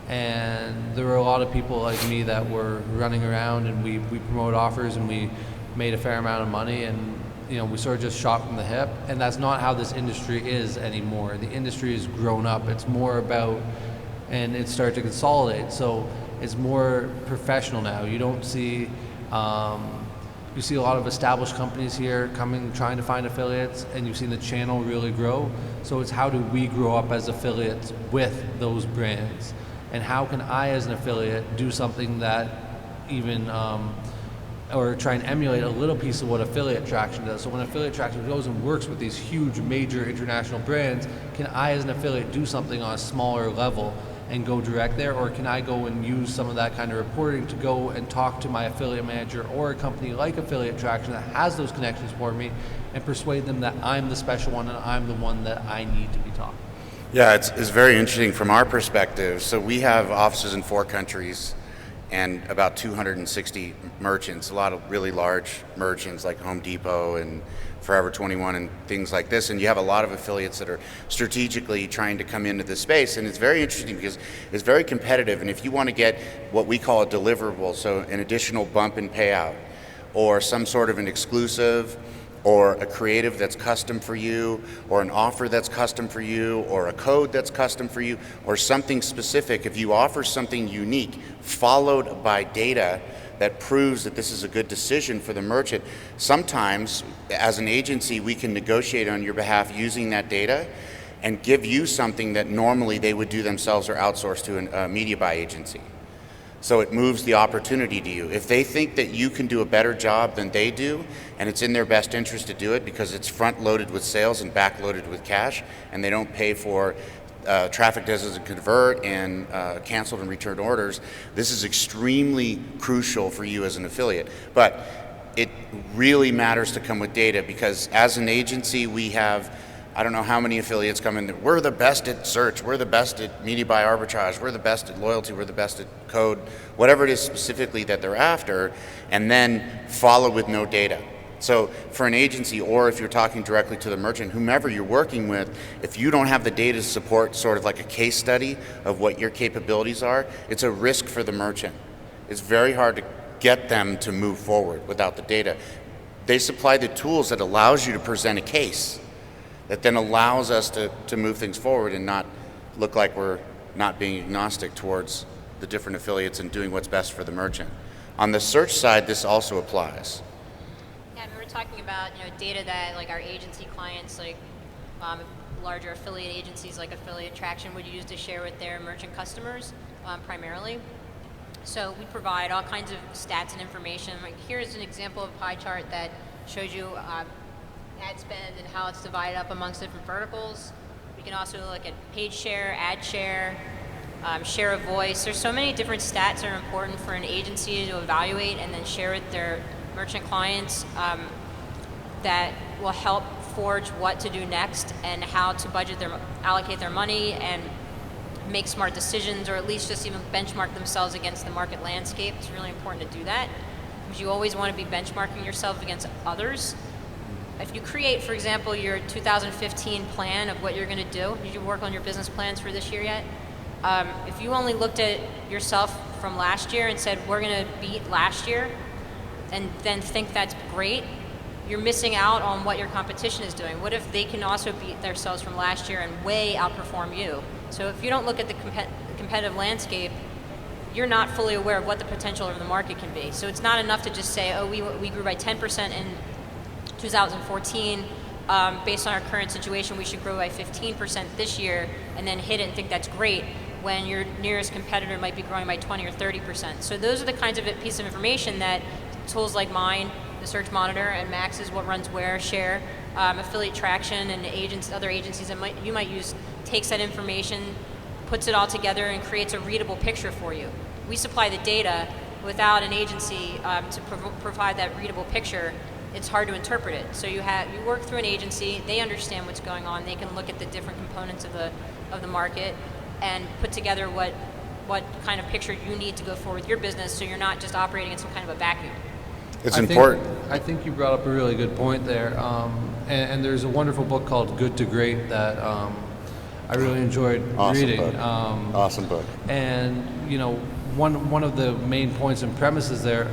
And there were a lot of people like me that were running around, and we promote offers and we made a fair amount of money, and we sort of just shot from the hip. And that's not how this industry is anymore. The industry has grown up. It's more about, and it started to consolidate. So it's more professional now. You don't see, you see a lot of established companies here trying to find affiliates, and you've seen the channel really grow. So it's how do we grow up as affiliates with those brands? And how can I, as an affiliate, do something that even, or try and emulate a little piece of what Affiliate Traction does? So when Affiliate Traction goes and works with these huge major international brands, can I, as an affiliate, do something on a smaller level and go direct there? Or can I go and use some of that kind of reporting to go and talk to my affiliate manager or a company like Affiliate Traction that has those connections for me and persuade them that I'm the special one and I'm the one that I need to be talking? Yeah, it's very interesting from our perspective. So we have offices in 4 countries and about 260 merchants, a lot of really large merchants like Home Depot and Forever 21 and things like this. And you have a lot of affiliates that are strategically trying to come into this space. And it's very interesting because it's very competitive. And if you want to get what we call a deliverable, so an additional bump in payout or some sort of an exclusive, or a creative that's custom for you, or an offer that's custom for you, or a code that's custom for you, or something specific, if you offer something unique followed by data that proves that this is a good decision for the merchant, sometimes as an agency we can negotiate on your behalf using that data and give you something that normally they would do themselves or outsource to a media buy agency. So it moves the opportunity to you. If they think that you can do a better job than they do, and it's in their best interest to do it because it's front-loaded with sales and back-loaded with cash, and they don't pay for traffic doesn't convert and canceled and returned orders, this is extremely crucial for you as an affiliate. But it really matters to come with data because as an agency we have, I don't know how many affiliates come in. We're the best at search. We're the best at media buy arbitrage. We're the best at loyalty. We're the best at code, whatever it is specifically that they're after, and then follow with no data. So for an agency, or if you're talking directly to the merchant, whomever you're working with, if you don't have the data to support sort of like a case study of what your capabilities are, it's a risk for the merchant. It's very hard to get them to move forward without the data. They supply the tools that allows you to present a case that then allows us to move things forward and not look like we're not being agnostic towards the different affiliates and doing what's best for the merchant. On the search side, this also applies. Yeah, we were talking about data that like our agency clients, like larger affiliate agencies like Affiliate Traction would use to share with their merchant customers primarily. So we provide all kinds of stats and information. Like here's an example of a pie chart that shows you ad spend and how it's divided up amongst different verticals. We can also look at page share, ad share, share of voice. There's so many different stats that are important for an agency to evaluate and then share with their merchant clients that will help forge what to do next and how to allocate their money and make smart decisions, or at least just even benchmark themselves against the market landscape. It's really important to do that because you always want to be benchmarking yourself against others. If you create, for example, your 2015 plan of what you're going to do, did you work on your business plans for this year yet? If you only looked at yourself from last year and said, we're going to beat last year, and then think that's great, you're missing out on what your competition is doing. What if they can also beat themselves from last year and way outperform you? So if you don't look at the competitive landscape, you're not fully aware of what the potential of the market can be. So it's not enough to just say, oh, we grew by 10% in 2014. Based on our current situation, we should grow by 15% this year, and then hit it and think that's great, when your nearest competitor might be growing by 20 or 30%. So those are the kinds of pieces of information that tools like mine, the Search Monitor, and Max's WhatRunsWhere share, Affiliate Traction, and other agencies that you might use, takes that information, puts it all together, and creates a readable picture for you. We supply the data. Without an agency to provide that readable picture, it's hard to interpret it. So you work through an agency, they understand what's going on, they can look at the different components of the market and put together what kind of picture you need to go forward with your business, so you're not just operating in some kind of a vacuum. It's important. I think you brought up a really good point there. And there's a wonderful book called Good to Great that I really enjoyed reading. Book. Awesome book. And one of the main points and premises there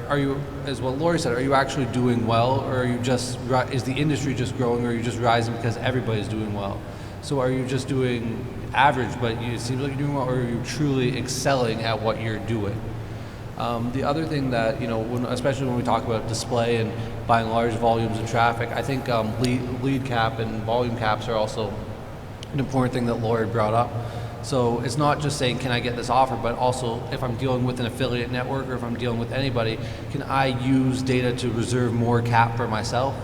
are you, as what Lori said, are you actually doing well, or are you is the industry just growing, or are you just rising because everybody's doing well? So are you just doing average, but it seems like you're doing well, or are you truly excelling at what you're doing? The other thing that, especially when we talk about display and buying large volumes of traffic, I think lead cap and volume caps are also an important thing that Lori brought up. So it's not just saying, can I get this offer, but also if I'm dealing with an affiliate network, or if I'm dealing with anybody, can I use data to reserve more cap for myself?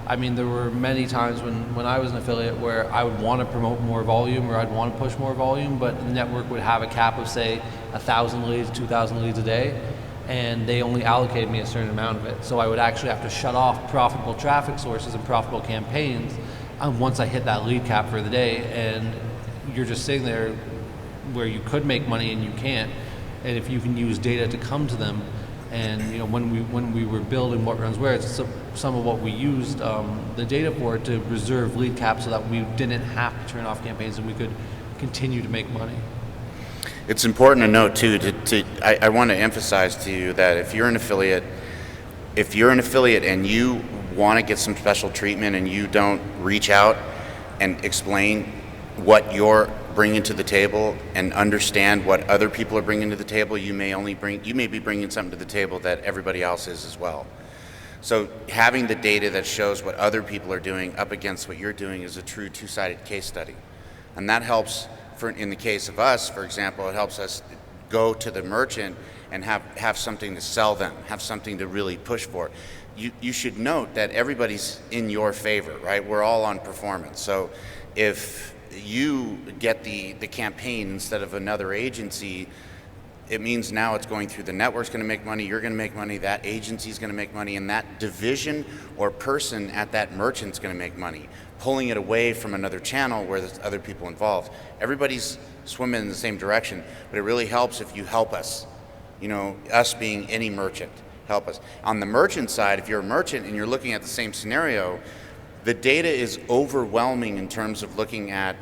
I mean, there were many times when I was an affiliate where I would want to promote more volume, or I'd want to push more volume, but the network would have a cap of, say, 1,000 leads, 2,000 leads a day, and they only allocated me a certain amount of it. So I would actually have to shut off profitable traffic sources and profitable campaigns once I hit that lead cap for the day, and you're just sitting there where you could make money and you can't. And if you can use data to come to them, and when we were building WhatRunsWhere, it's some of what we used the data for, to reserve lead cap so that we didn't have to turn off campaigns and we could continue to make money. It's important to note too. I want to emphasize to you that if you're an affiliate and you want to get some special treatment and you don't reach out and explain what you're bringing to the table and understand what other people are bringing to the table, you may be bringing something to the table that everybody else is as well. So having the data that shows what other people are doing up against what you're doing is a true two-sided case study, and that helps. In the case of us, for example, it helps us go to the merchant and have something to sell them, have something to really push for. You should note that everybody's in your favor, right? We're all on performance. So if you get the campaign instead of another agency, it means now it's going through the network's going to make money, you're going to make money, that agency's going to make money, and that division or person at that merchant's going to make money, pulling it away from another channel where there's other people involved. Everybody's swimming in the same direction, but it really helps if you help us. Us being any merchant, help us. On the merchant side, if you're a merchant and you're looking at the same scenario, the data is overwhelming in terms of looking at,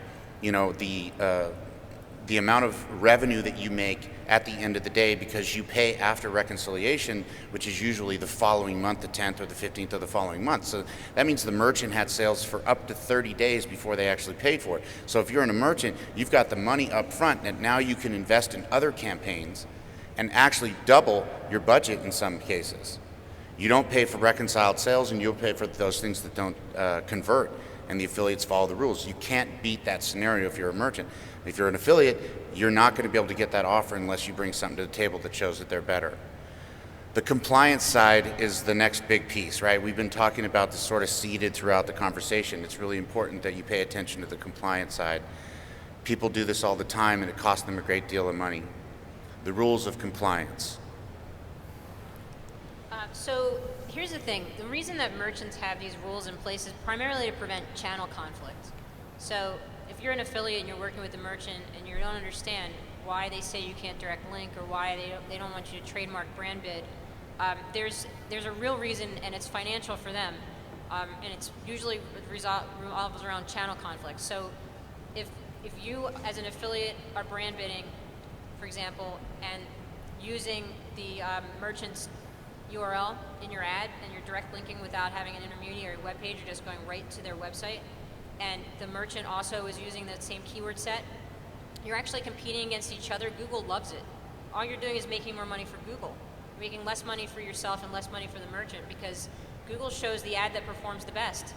the amount of revenue that you make at the end of the day, because you pay after reconciliation, which is usually the following month, the 10th or the 15th of the following month. So that means the merchant had sales for up to 30 days before they actually paid for it. So if you're in a merchant, you've got the money up front, and now you can invest in other campaigns and actually double your budget in some cases. You don't pay for reconciled sales, and you'll pay for those things that don't convert, and the affiliates follow the rules. You can't beat that scenario if you're a merchant. If you're an affiliate, you're not going to be able to get that offer unless you bring something to the table that shows that they're better. The compliance side is the next big piece, right? We've been talking about this sort of seeded throughout the conversation. It's really important that you pay attention to the compliance side. People do this all the time, and it costs them a great deal of money. The rules of compliance. So here's the thing. The reason that merchants have these rules in place is primarily to prevent channel conflict. So if you're an affiliate and you're working with a merchant and you don't understand why they say you can't direct link or why they don't want you to trademark brand bid, there's a real reason, and it's financial for them, and it's usually revolves around channel conflict. So if you as an affiliate are brand bidding, for example, and using the merchant's URL in your ad, and you're direct linking without having an intermediary web page, you're just going right to their website, and the merchant also is using that same keyword set, you're actually competing against each other. Google loves it. All you're doing is making more money for Google. You're making less money for yourself and less money for the merchant, because Google shows the ad that performs the best.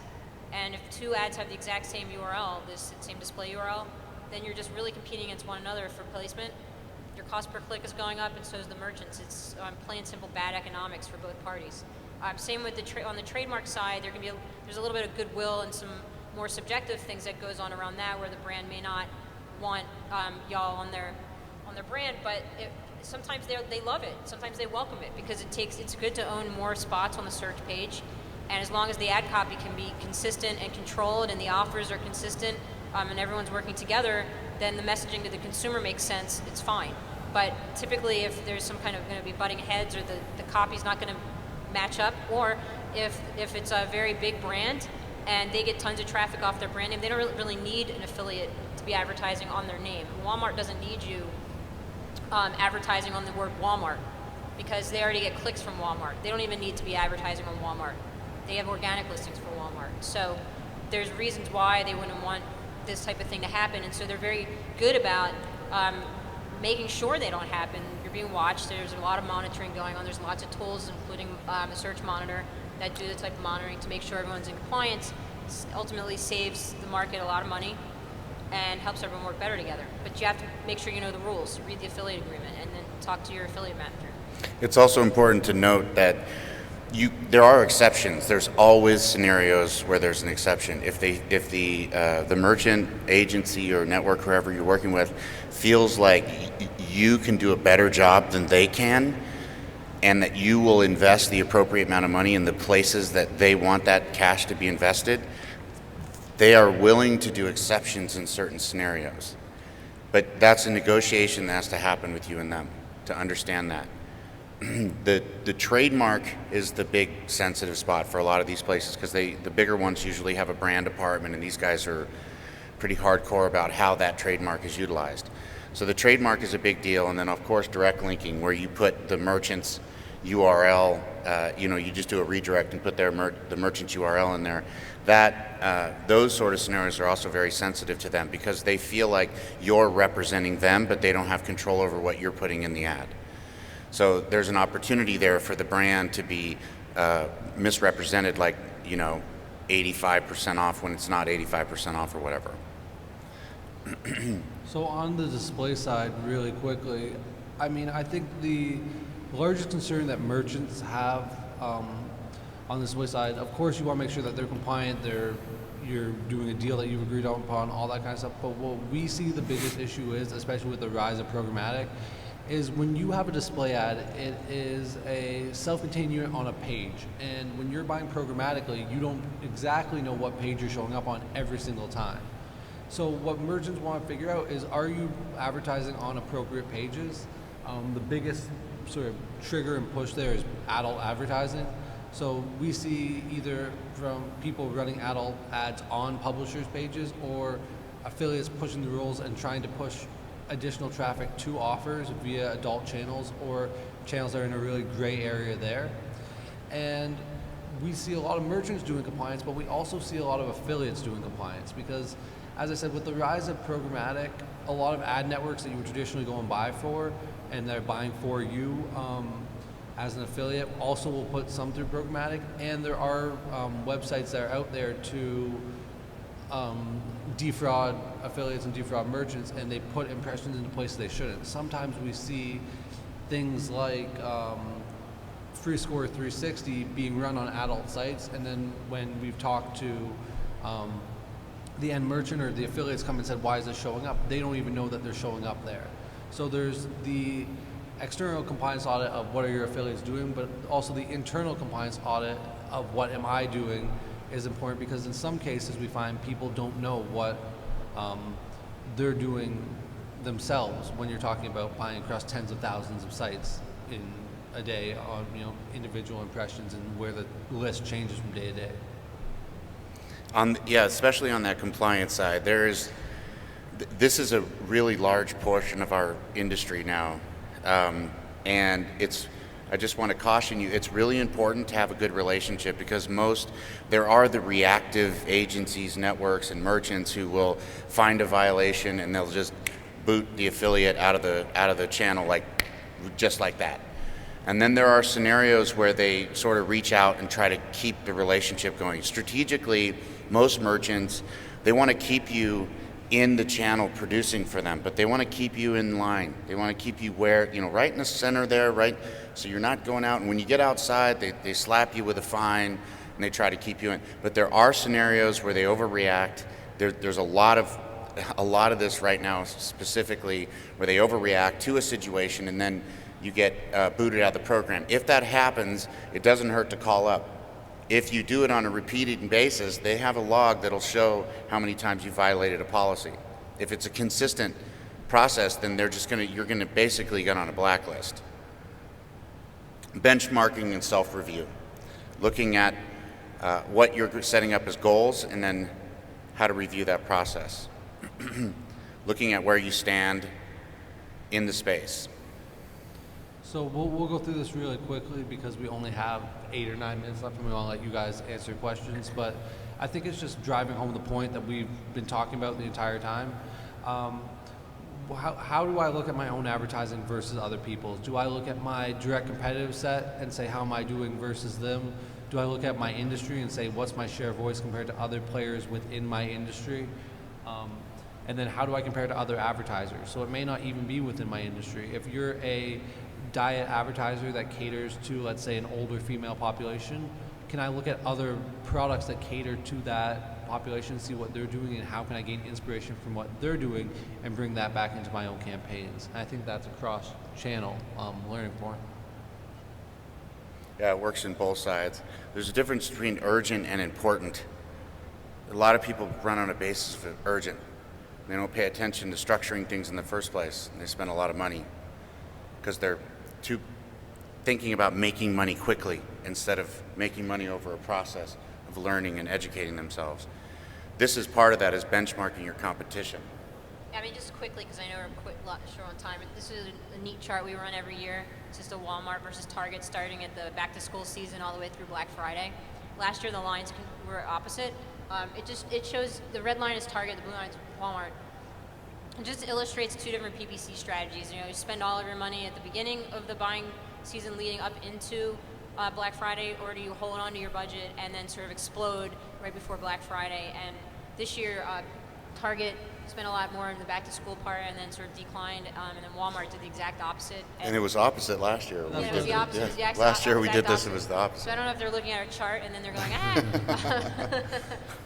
And if two ads have the exact same URL, this same display URL, then you're just really competing against one another for placement. Your cost per click is going up, and so is the merchants. It's plain and simple bad economics for both parties. Same with on the trademark side, there's a little bit of goodwill and some more subjective things that goes on around that, where the brand may not want y'all on their brand, but sometimes they love it. Sometimes they welcome it, because it's good to own more spots on the search page, and as long as the ad copy can be consistent and controlled, and the offers are consistent, and everyone's working together, then the messaging to the consumer makes sense. It's fine. But typically, if there's some kind of going to be butting heads, or the copy's not going to match up, or if it's a very big brand and they get tons of traffic off their brand name, they don't really need an affiliate to be advertising on their name. Walmart doesn't need you advertising on the word Walmart, because they already get clicks from Walmart. They don't even need to be advertising on Walmart. They have organic listings for Walmart. So there's reasons why they wouldn't want this type of thing to happen, and so they're very good about making sure they don't happen. You're being watched. There's a lot of monitoring going on. There's lots of tools, including a search monitor, that do the type of monitoring to make sure everyone's in compliance. Ultimately saves the market a lot of money and helps everyone work better together. But you have to make sure you know the rules. Read the affiliate agreement, and then talk to your affiliate manager. It's also important to note that there are exceptions. There's always scenarios where there's an exception. If the merchant, agency, or network, whoever you're working with, feels like you can do a better job than they can, and that you will invest the appropriate amount of money in the places that they want that cash to be invested, they are willing to do exceptions in certain scenarios. But that's a negotiation that has to happen with you and them to understand that. The trademark is the big sensitive spot for a lot of these places, because the bigger ones usually have a brand department, and these guys are pretty hardcore about how that trademark is utilized. So the trademark is a big deal, and then of course direct linking, where you put the merchant's URL, you just do a redirect and put the merchant's URL in there. Those sort of scenarios are also very sensitive to them, because they feel like you're representing them, but they don't have control over what you're putting in the ad. So there's an opportunity there for the brand to be misrepresented, like 85% off when it's not 85% off or whatever. So on the display side, really quickly, I think the largest concern that merchants have on the display side, of course, you want to make sure that they're compliant, you're doing a deal that you've agreed upon, all that kind of stuff. But what we see the biggest issue is, especially with the rise of programmatic, is when you have a display ad, it is a self-contained unit on a page. And when you're buying programmatically, you don't exactly know what page you're showing up on every single time. So what merchants want to figure out is, are you advertising on appropriate pages? The biggest sort of trigger and push there is adult advertising. So we see either from people running adult ads on publishers' pages, or affiliates pushing the rules and trying to push additional traffic to offers via adult channels, or channels that are in a really gray area there. And we see a lot of merchants doing compliance, but we also see a lot of affiliates doing compliance, because, as I said, with the rise of programmatic, a lot of ad networks that you would traditionally go and buy for, and they're buying for you, as an affiliate. Also, we'll put some through programmatic, and there are websites that are out there to defraud affiliates and defraud merchants, and they put impressions into places they shouldn't. Sometimes we see things like Free Score 360 being run on adult sites, and then when we've talked to the end merchant or the affiliates come and said, why is this showing up? They don't even know that they're showing up there. So there's the external compliance audit of what are your affiliates doing, but also the internal compliance audit of what am I doing is important, because in some cases we find people don't know what they're doing themselves when you're talking about buying across tens of thousands of sites in a day on individual impressions, and where the list changes from day to day. Especially on that compliance side, this is a really large portion of our industry now, and I just want to caution you, it's really important to have a good relationship, because there are the reactive agencies, networks, and merchants who will find a violation and they'll just boot the affiliate out of the channel just like that. And then there are scenarios where they sort of reach out and try to keep the relationship going. Strategically, most merchants, they want to keep you in the channel producing for them, but they want to keep you in line. They want to keep you right in the center there, right? So you're not going out, and when you get outside, they slap you with a fine, and they try to keep you in. But there are scenarios where they overreact. There's a lot of this right now, specifically, where they overreact to a situation, and then you get booted out of the program. If that happens, it doesn't hurt to call up. If you do it on a repeated basis, they have a log that'll show how many times you violated a policy. If it's a consistent process, then you're gonna basically get on a blacklist. Benchmarking and self-review. Looking at what you're setting up as goals, and then how to review that process. Looking at where you stand in the space. So we'll go through this really quickly because we only have 8 or 9 minutes left, and we want to let you guys answer questions. But I think it's just driving home the point that we've been talking about the entire time. How do I look at my own advertising versus other people's? Do I look at my direct competitive set and say, how am I doing versus them? Do I look at my industry and say, what's my share of voice compared to other players within my industry? And then how do I compare to other advertisers? So it may not even be within my industry. If you're a diet advertiser that caters to, let's say, an older female population, can I look at other products that cater to that population, see what they're doing, and how can I gain inspiration from what they're doing and bring that back into my own campaigns? And I think that's a cross-channel learning point. Yeah, it works in both sides. There's a difference between urgent and important. A lot of people run on a basis of urgent. They don't pay attention to structuring things in the first place, and they spend a lot of money because they're too thinking about making money quickly instead of making money over a process of learning and educating themselves. This is part of that, is benchmarking your competition. I mean, just quickly, because I know we're short on time, this is a neat chart we run every year. It's just a Walmart versus Target starting at the back-to-school season all the way through Black Friday. Last year, the lines were opposite. It shows the red line is Target, the blue line is Walmart. It just illustrates two different PPC strategies. You spend all of your money at the beginning of the buying season leading up into Black Friday, or do you hold on to your budget and then sort of explode right before Black Friday? And this year, Target spent a lot more in the back-to-school part and then sort of declined, and then Walmart did the exact opposite. And it was opposite last year. Yeah, it was the opposite. Yeah. Last year we did this, it was the opposite. So I don't know if they're looking at a chart and then they're going,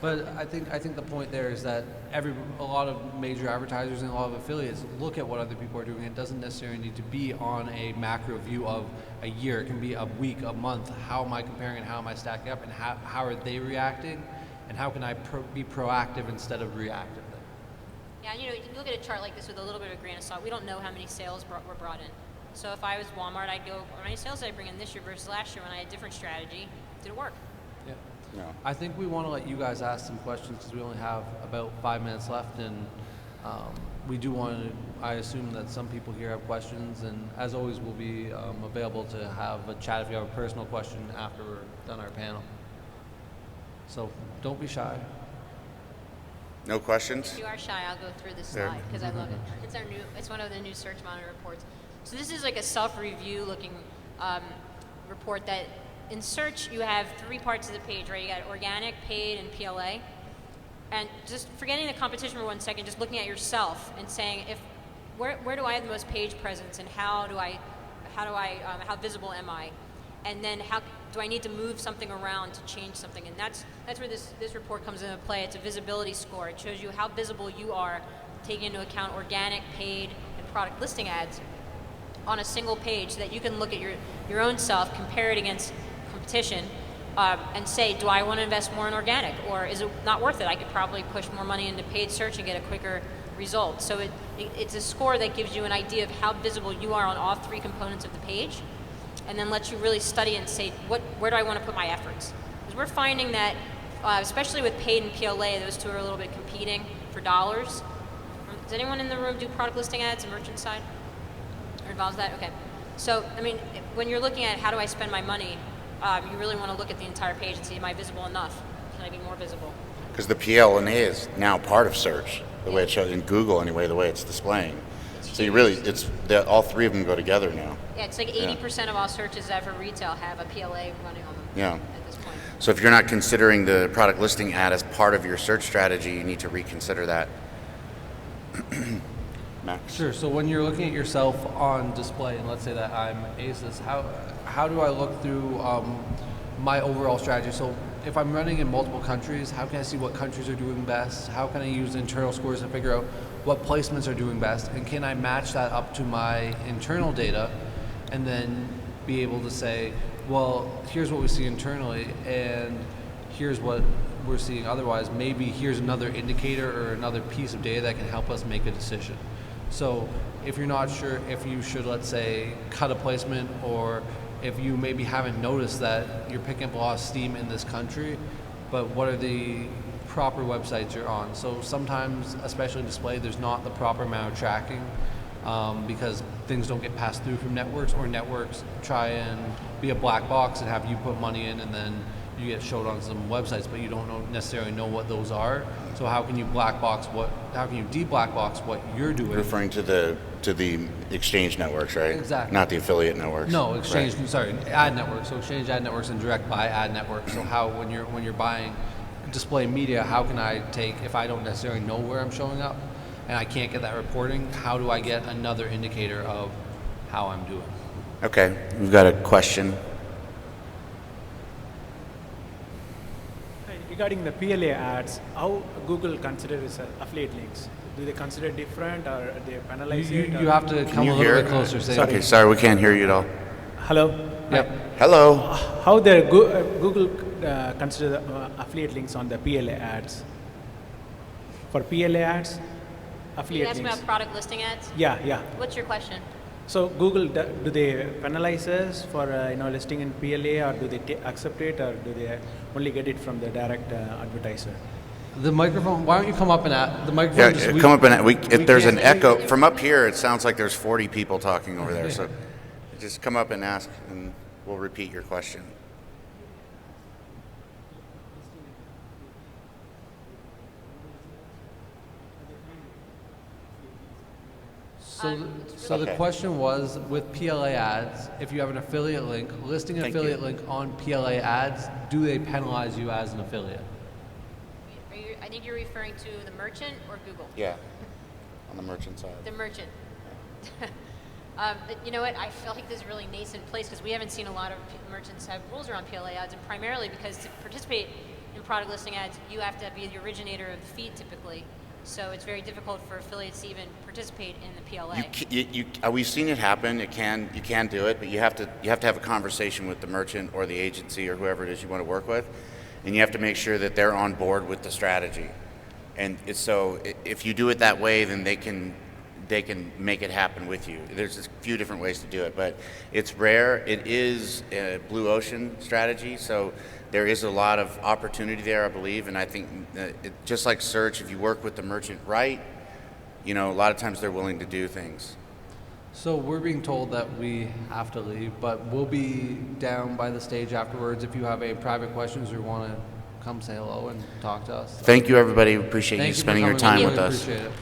But I think the point there is that a lot of major advertisers and a lot of affiliates look at what other people are doing. It doesn't necessarily need to be on a macro view of a year. It can be a week, a month. How am I comparing and how am I stacking up, and how are they reacting, and how can I be proactive instead of reactive? Yeah, you can look at a chart like this with a little bit of a grain of salt. We don't know how many sales were brought in. So if I was Walmart, I'd go, how many sales did I bring in this year versus last year when I had a different strategy? Did it work? Yeah. No. I think we want to let you guys ask some questions because we only have about 5 minutes left, and we do want to, I assume that some people here have questions, and as always, we'll be available to have a chat if you have a personal question after we're done our panel. So don't be shy. No questions? If you are shy, I'll go through this slide because I love it. It's one of the new Search Monitor reports. So this is like a self-review looking report that in search you have 3 parts of the page, right? You got organic, paid, and PLA. And just forgetting the competition for 1 second, just looking at yourself and saying, where do I have the most page presence, and how visible am I? And then how do I need to move something around to change something? And that's where this report comes into play. It's a visibility score. It shows you how visible you are, taking into account organic, paid, and product listing ads on a single page, so that you can look at your own self, compare it against competition, and say, do I want to invest more in organic, or is it not worth it? I could probably push more money into paid search and get a quicker result. So it's a score that gives you an idea of how visible you are on all 3 components of the page, and then lets you really study and say, where do I want to put my efforts? Because we're finding that, especially with paid and PLA, those 2 are a little bit competing for dollars. Does anyone in the room do product listing ads and merchant side? Or involves that? Okay. So, I mean, when you're looking at how do I spend my money, you really want to look at the entire page and see, am I visible enough? Can I be more visible? Because the PLA is now part of search, the way it shows in Google anyway, the way it's displaying. So you really, all 3 of them go together now. Yeah, it's like 80% of all searches ever retail have a PLA running on them. Yeah. At this point. So if you're not considering the product listing ad as part of your search strategy, you need to reconsider that. Max? Sure. So when you're looking at yourself on display, and let's say that I'm ACES, how do I look through my overall strategy? So if I'm running in multiple countries, how can I see what countries are doing best? How can I use internal scores to figure out what placements are doing best? And can I match that up to my internal data and then be able to say, well, here's what we see internally, and here's what we're seeing otherwise. Maybe here's another indicator or another piece of data that can help us make a decision. So if you're not sure if you should, let's say, cut a placement, or if you maybe haven't noticed that you're picking up a lot of steam in this country, but what are the proper websites you're on? So sometimes, especially in display, there's not the proper amount of tracking because things don't get passed through from networks, or networks try and be a black box and have you put money in, and then you get showed on some websites, but you don't necessarily know what those are. So how can you black box how can you de-black box what you're doing? Referring to the exchange networks, right? Exactly. Not the affiliate networks. No, exchange. Right. Sorry, ad networks. So exchange ad networks and direct buy ad networks. So how when you're buying display media, how can I take, if I don't necessarily know where I'm showing up and I can't get that reporting, how do I get another indicator of how I'm doing? Okay, we've got a question. Regarding the PLA ads, how Google considers affiliate links? Do they consider different, or they penalize it? You have to come you a little hear bit closer. Say Okay, sorry, we can't hear you at all. Hello? Yep. Hello? How the Google consider affiliate links on the PLA ads? For PLA ads, You affiliate asked links. about product listing ads? Yeah. What's your question? So Google, do they penalize us for listing in PLA, or do they accept it, or do they only get it from the direct advertiser? The microphone. Why don't you come up and the microphone? Yeah, come up and there's an can't- echo. From up here, it sounds like there's 40 people talking over there. So just come up and ask, and we'll repeat your question. So the Okay. question was, with PLA ads, if you have an affiliate link, listing an Thank affiliate you. link on PLA ads, do they penalize you as an affiliate? I think you're referring to the merchant or Google? Yeah, on the merchant side. The merchant. You know what? I feel like this is a really nascent place, because we haven't seen a lot of merchants have rules around PLA ads, and primarily because to participate in product listing ads, you have to be the originator of the feed typically. So it's very difficult for affiliates to even participate in the PLA. We've seen it happen. You can do it, but you have to have a conversation with the merchant or the agency or whoever it is you want to work with, and you have to make sure that they're on board with the strategy. And so if you do it that way, then they can make it happen with you. There's a few different ways to do it, but it's rare. It is a blue ocean strategy, so there is a lot of opportunity there, I believe, and I think just like search, if you work with the merchant right, a lot of times they're willing to do things. So we're being told that we have to leave, but we'll be down by the stage afterwards if you have any private questions or want to come say hello and talk to us. Thank you, everybody. Appreciate you Thank you for spending your coming. time We with really us. appreciate it.